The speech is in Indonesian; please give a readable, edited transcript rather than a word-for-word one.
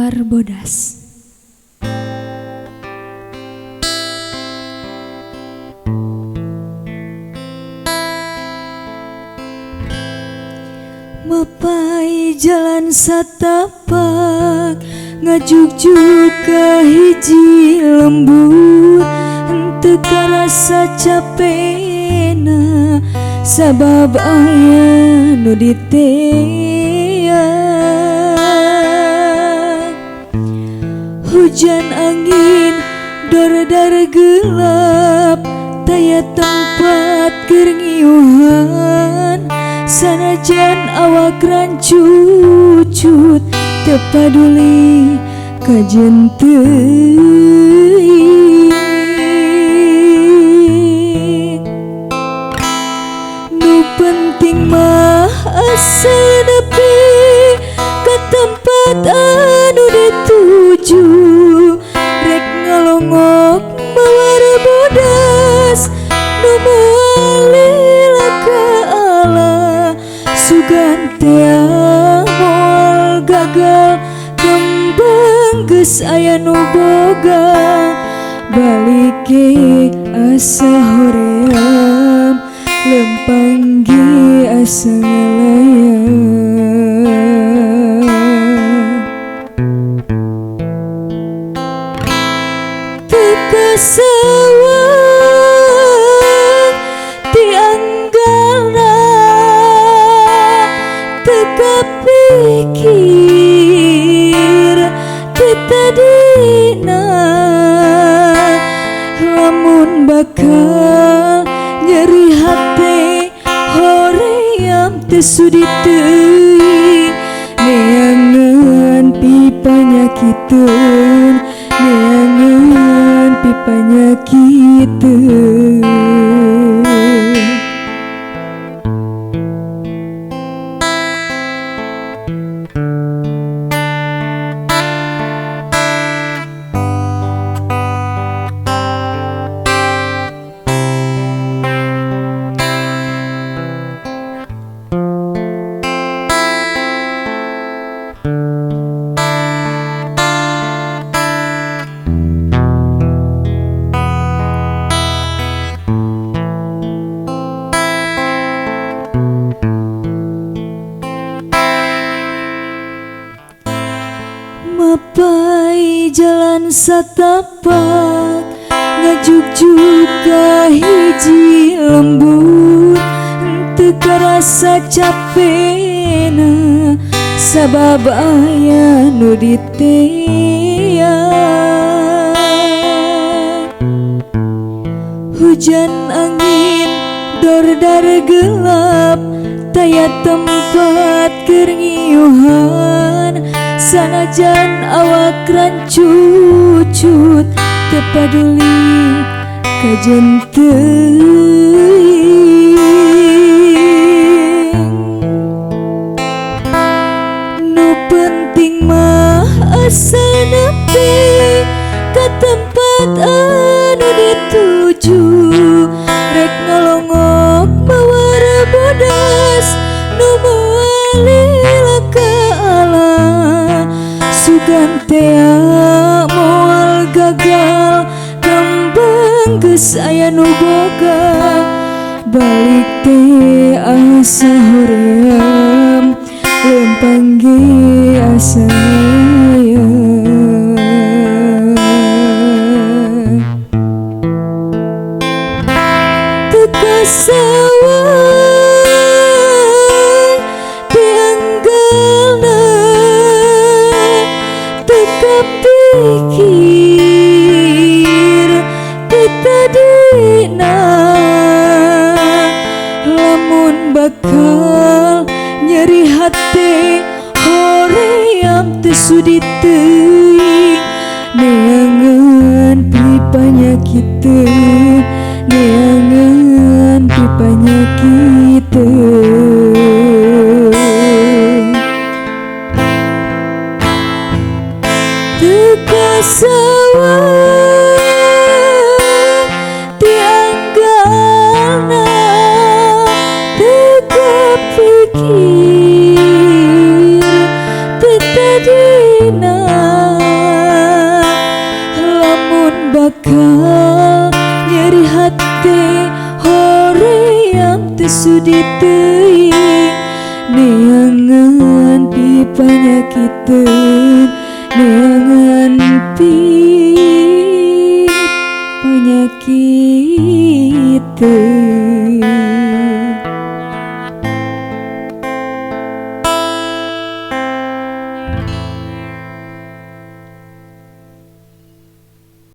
Mawar Bodas. Mapai jalan satapak ngajuk-juk ka hiji lembur, henteu karasa capena sabab aya nu ditea. Hujan angin dor-dar gelap, taya tempat keur ngiuhan, sanajan awak rancucut teu paduli ka jeung teuing. Nu penting mah asa nepi ka tempat anu dituju, rek ngalongok mawar bodas nu moal lila ka Allah, sugan tea moal gagal kembang geus aya nu boga, balik ge asa hoream lempang ge asa ngalayang. Kasawang tianggalna teu kapikir teu tadina, lamun bakal nyeri hate hoream teu sudi teuing, neangan pipanyakiteun, neangan pipanyakiteun. Mapai jalan satapak ngajuk-juk ka hiji lembur, henteu karasa capena sabab aya nu ditea. Hujan angin dor-dar gelap, taya tempat keur ngiuhan, sanajan awak rancucut teu paduli ka jeung teuing. Nu penting mah asa nepi ka tempat anu dituju, rek ngalongok mawar bodas nu moal lila ka Allah, sugan tea moal gagal kembang geus aya nu boga, balik teh asa hoream lempang ge asa ngalayang. Teu kasawang tianggalna teu kapikir teu tadina, lamun bakal nyeri hate hoream teu sudi teuing, neangan pipanyakiteun, neangan pipanyakiteun. Teu kasa neangan pi panyakiteun neangan pi